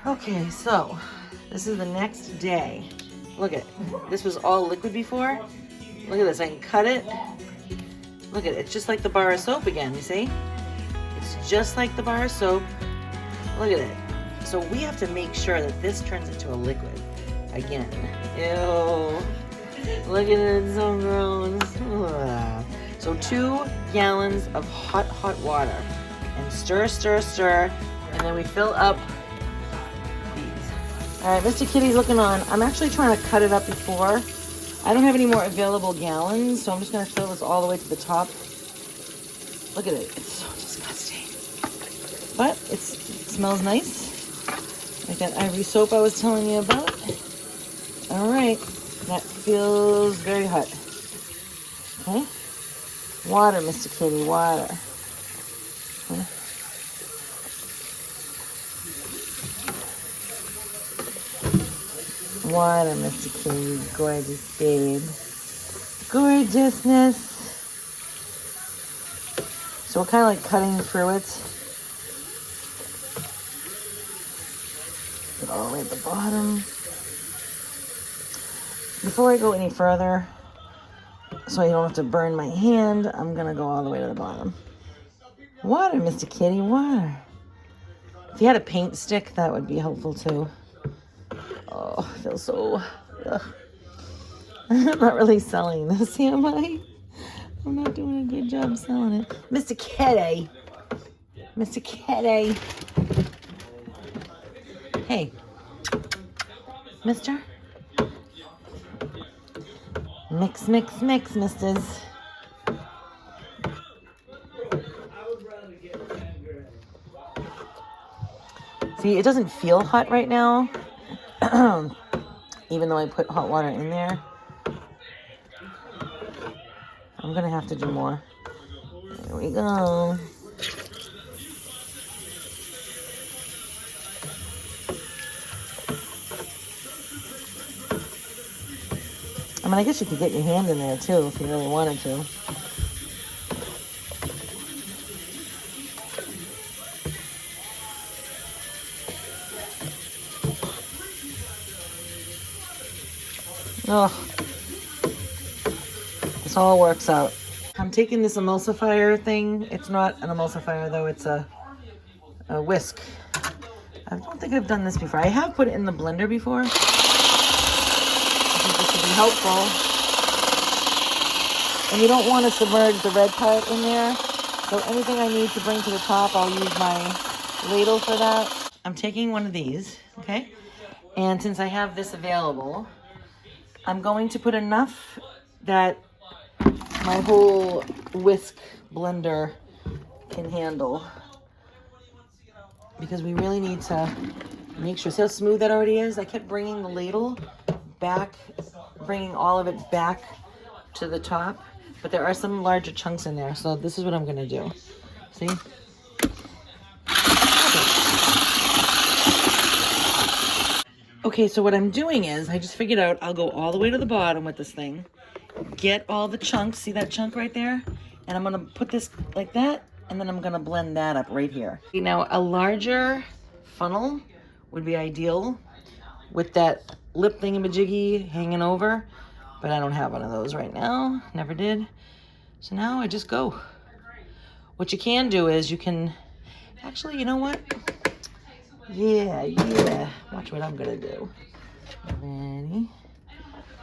Okay, so this is the next day. Look at this was all liquid before. Look at this. I can cut it. Look at it. It's just like the bar of soap again. You see? It's just like the bar of soap. Look at it. So we have to make sure that this turns into a liquid again. Ew. Look at it. It's so gross. Ugh. So 2 gallons of hot water. And stir, stir, stir. And then we fill up these. All right, Mr. Kitty's looking on. I'm actually trying to cut it up before. I don't have any more available gallons, so I'm just going to fill this all the way to the top. Look at it. It's so disgusting. But it smells nice. Like that ivory soap I was telling you about. All right. That feels very hot. Okay. Water, Mr. Kitty, water. Okay. Water, Mr. Kitty, gorgeous babe. Gorgeousness. So we're kind of like cutting through it. Get all the way at the bottom. Before I go any further, so I don't have to burn my hand, I'm gonna go all the way to the bottom. Water, Mr. Kitty, water. If you had a paint stick, that would be helpful too. Oh, I feel so... Ugh. I'm not really selling this, am I? I'm not doing a good job selling it. Mr. Kitty. Mr. Kitty. Hey. Mister? Mix, mix, mix, misters. See, it doesn't feel hot right now. Even though I put hot water in there. I'm gonna have to do more. There we go. I mean, I guess you could get your hand in there too if you really wanted to. Oh, this all works out. I'm taking this emulsifier thing. It's not an emulsifier though, it's a whisk. I don't think I've done this before. I have put it in the blender before. I think this would be helpful. And you don't want to submerge the red part in there. So anything I need to bring to the top, I'll use my ladle for that. I'm taking one of these, okay? And since I have this available, I'm going to put enough that my whole whisk blender can handle. Because we really need to make sure. See how smooth that already is? I kept bringing the ladle back, bringing all of it back to the top. But there are some larger chunks in there. So this is what I'm going to do. See? Okay, so what I'm doing is, I just figured out I'll go all the way to the bottom with this thing. Get all the chunks. See that chunk right there? And I'm going to put this like that. And then I'm going to blend that up right here. Now, a larger funnel would be ideal with that lip thingamajiggy hanging over. But I don't have one of those right now. Never did. So now I just go. What you can do is you can... Actually, you know what? Yeah. Watch what I'm going to do. Ready?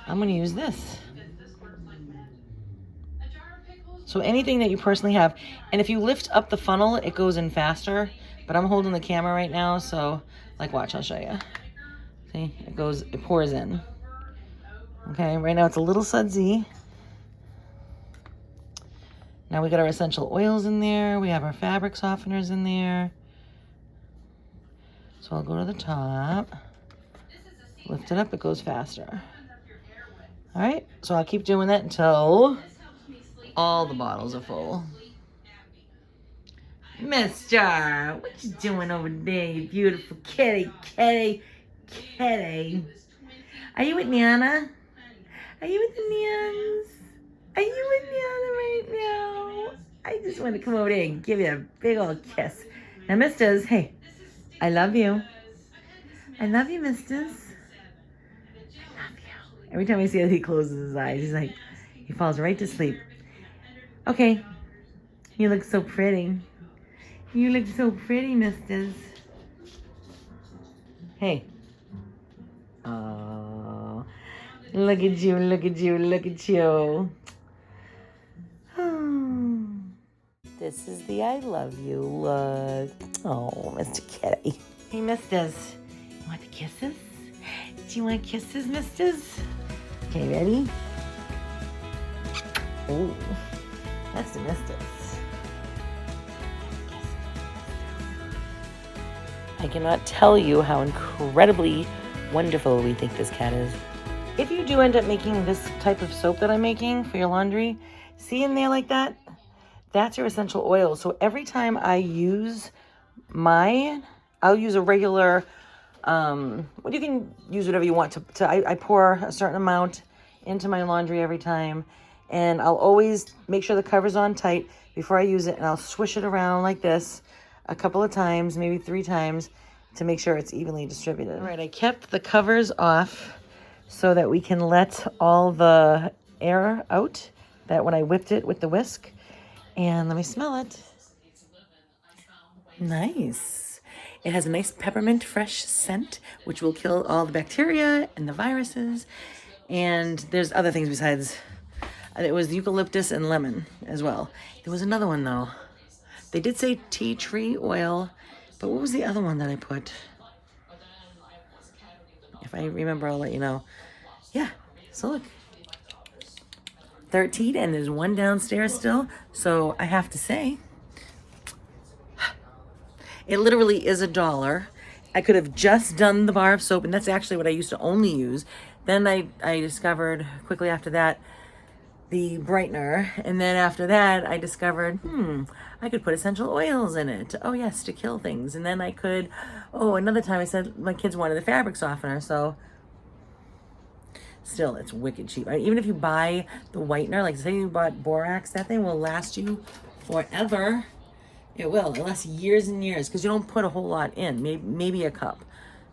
I'm going to use this. So anything that you personally have. And if you lift up the funnel, it goes in faster. But I'm holding the camera right now, so... Like, watch, I'll show you. See? It pours in. Okay, right now it's a little sudsy. Now we got our essential oils in there. We have our fabric softeners in there. So I'll go to the top. Lift it up, it goes faster. All right, so I'll keep doing that until all the bottles are full. Mister, what you doing over there, you beautiful kitty? Are you with Nana? Are you with the Nyans? Are you with Nana right now? I just want to come over there and give you a big old kiss. Now, misters, hey, I love you. I love you, Misters. Every time I see it, he closes his eyes. He's like, he falls right to sleep. Okay. You look so pretty. You look so pretty, Misters. Hey. Oh, look at you, look at you, look at you. Oh. This is the I love you look. Oh, Mr. Kitty. Hey, Misters. You want the kisses? Do you want kisses, Misters? Okay, ready? Oh, that's the Misters. I cannot tell you how incredibly wonderful we think this cat is. If you do end up making this type of soap that I'm making for your laundry, see in there like that? That's your essential oil. So every time I use mine, I'll use a regular, well, you can use whatever you want I pour a certain amount into my laundry every time, and I'll always make sure the cover's on tight before I use it, and I'll swish it around like this a couple of times, maybe 3 times, to make sure it's evenly distributed. All right, I kept the covers off so that we can let all the air out, that when I whipped it with the whisk. And let me smell it. Nice. It has a nice peppermint fresh scent, which will kill all the bacteria and the viruses. And there's other things besides. It was eucalyptus and lemon as well. There was another one though. They did say tea tree oil, but what was the other one that I put? If I remember, I'll let you know. Yeah, so look. 13, and there's one downstairs still. So I have to say, it literally is $1. I could have just done the bar of soap, and that's actually what I used to only use. Then I discovered quickly after that the brightener, and then after that I discovered I could put essential oils in it. Oh yes, to kill things. And then I could, another time I said my kids wanted a fabric softener, so still it's wicked cheap. Even if you buy the whitener, like say you bought borax, that thing will last you forever. It will. It lasts years and years because you don't put a whole lot in, maybe a cup,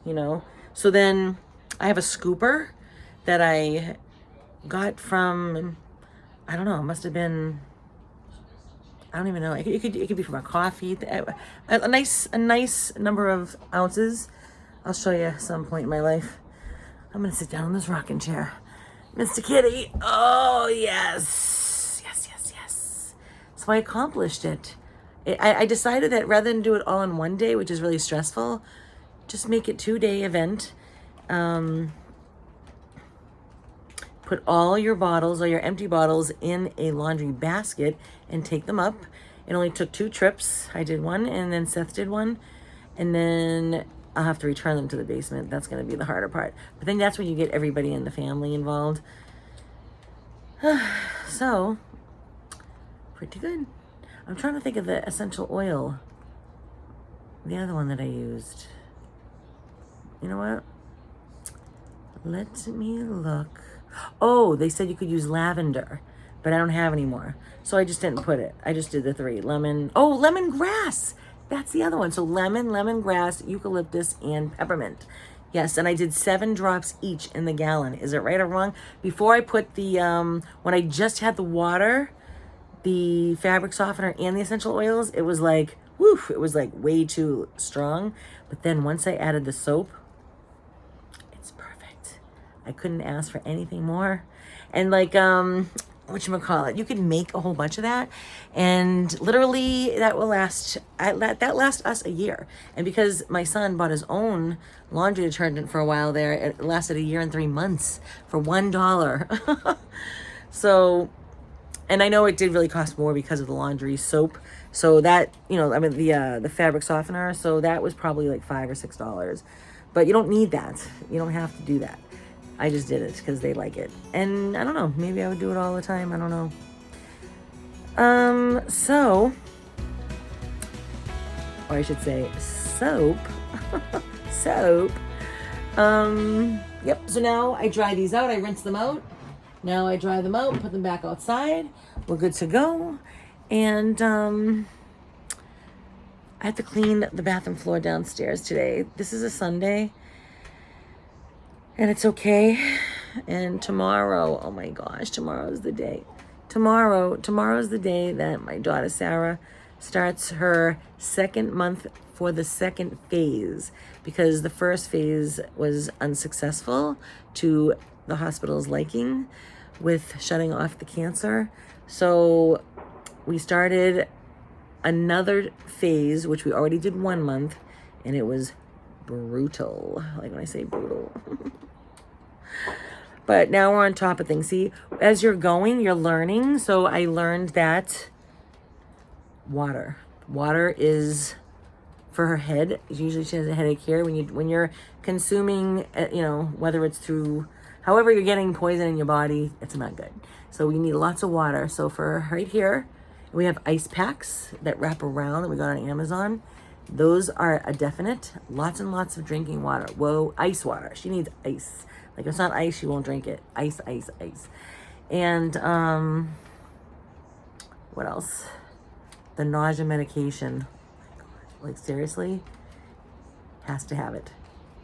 you know. So then I have a scooper that I got from, I don't know, it must have been, I don't even know. It could be from a coffee. A nice number of ounces. I'll show you some point in my life. I'm gonna sit down in this rocking chair, Mr. Kitty. Oh yes, yes, yes, yes. So I accomplished it. I decided that rather than do it all in one day, which is really stressful, just make it 2-day event. Put all your bottles or your empty bottles in a laundry basket and take them up. It only took 2 trips. I did one, and then Seth did one, and then I'll have to return them to the basement. That's going to be the harder part. But then that's when you get everybody in the family involved. So, pretty good. I'm trying to think of the essential oil. The other one that I used. You know what? Let me look. Oh, they said you could use lavender, but I don't have any more. So I just didn't put it. I just did the 3. Lemon. Oh, lemongrass. That's the other one. So lemon, lemongrass, eucalyptus, and peppermint. Yes, and I did 7 drops each in the gallon. Is it right or wrong? Before I put the, when I just had the water, the fabric softener, and the essential oils, it was like, woof, it was like way too strong. But then once I added the soap, it's perfect. I couldn't ask for anything more. And like, whatchamacallit, you can make a whole bunch of that, and literally that will last, that lasts us a year. And because my son bought his own laundry detergent for a while there, it lasted 1 year and 3 months for $1. So, and I know it did really cost more because of the laundry soap. So that, you know, I mean, the fabric softener, so that was probably like $5 or $6. But you don't need that. You don't have to do that. I just did it because they like it. And I don't know, maybe I would do it all the time. I don't know. So, or I should say soap. Soap. Yep, so now I dry these out. I rinse them out. Now I dry them out and put them back outside. We're good to go. And I have to clean the bathroom floor downstairs today. This is a Sunday. And it's okay. And tomorrow, oh my gosh, tomorrow's the day. Tomorrow's the day that my daughter Sarah starts her second month for the second phase, because the first phase was unsuccessful to the hospital's liking with shutting off the cancer. So we started another phase, which we already did 1 month, and it was brutal. Like when I say brutal. But now we're on top of things. See, as you're going, you're learning. So I learned that water is for her head. Usually she has a headache here. When you're consuming, whether it's through, however you're getting poison in your body, it's not good. So we need lots of water. So for right here, we have ice packs that wrap around that we got on Amazon. Those are a definite. Lots and lots of drinking water. Whoa, ice water. She needs ice. Like, if it's not ice, she won't drink it. Ice, ice, ice. And, what else? The nausea medication. Like, seriously? Has to have it.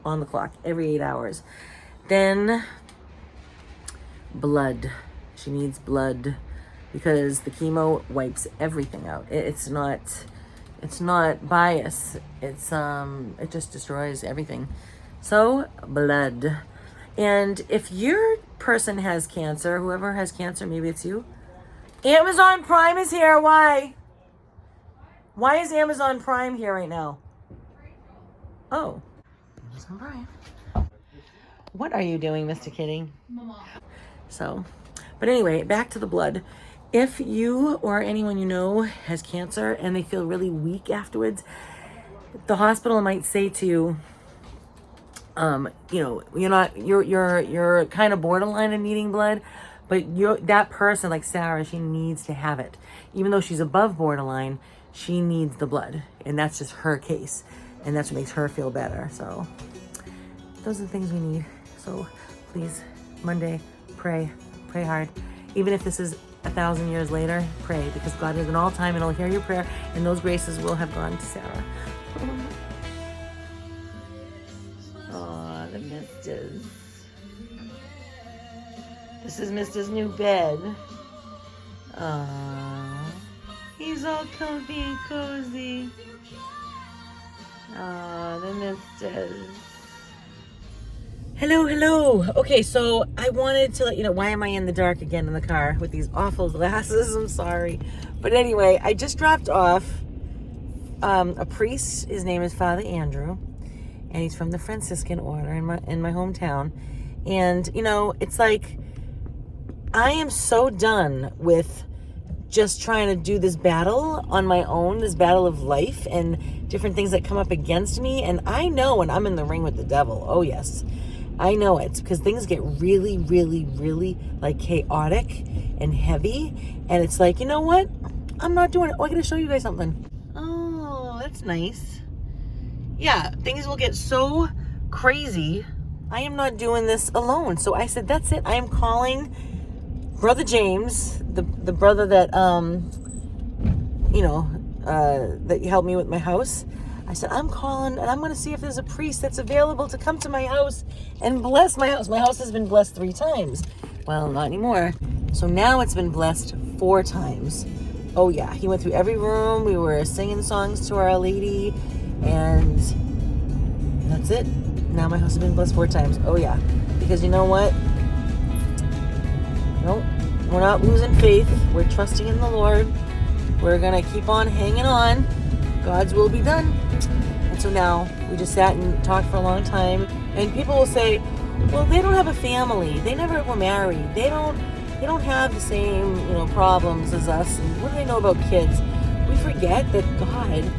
On the clock. Every 8 hours. Then, blood. She needs blood. Because the chemo wipes everything out. It's not bias. It just destroys everything. So, blood. And if your person has cancer, whoever has cancer, maybe it's you. Amazon Prime is here. Why? Why is Amazon Prime here right now? Oh, Amazon Prime. What are you doing, Mr. Kitty? Mama. So, but anyway, back to the blood. If you or anyone you know has cancer and they feel really weak afterwards, the hospital might say to you, you're kind of borderline in needing blood, but that person, like Sarah, she needs to have it. Even though she's above borderline, she needs the blood, and that's just her case, and that's what makes her feel better. So those are the things we need. So please, Monday, pray hard. Even if this is 1,000 years later, pray, because God is an all time and He'll hear your prayer, and those graces will have gone to Sarah. The Misters. This is Mister's new bed. He's all comfy and cozy. The Misters. Hello. Okay, so I wanted to let you know, why am I in the dark again in the car with these awful glasses? I'm sorry. But anyway, I just dropped off a priest. His name is Father Andrew. And he's from the Franciscan order in my hometown. And, it's like, I am so done with just trying to do this battle on my own, this battle of life and different things that come up against me. And I know when I'm in the ring with the devil. Oh, yes. I know it, because things get really, really, really, like, chaotic and heavy. And it's like, you know what? I'm not doing it. Oh, I got to show you guys something. Oh, that's nice. Yeah, things will get so crazy. I am not doing this alone. So I said, that's it. I am calling Brother James, the brother that, that helped me with my house. I said, I'm calling, and I'm going to see if there's a priest that's available to come to my house and bless my house. My house has been blessed 3 times. Well, not anymore. So now it's been blessed 4 times. Oh, yeah. He went through every room. We were singing songs to Our Lady. And that's it. Now my house has been blessed 4 times. Oh, yeah. Because you know what? Nope. We're not losing faith. We're trusting in the Lord. We're going to keep on hanging on. God's will be done. And so now we just sat and talked for a long time. And people will say, well, they don't have a family. They never were married. They don't have the same, problems as us. And what do they know about kids? We forget that God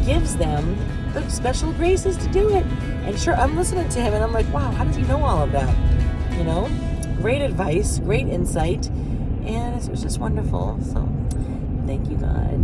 gives them the special graces to do it. And sure, I'm listening to him and I'm like, wow, how does he know all of that? Great advice, great insight, and it was just wonderful. So thank you, God.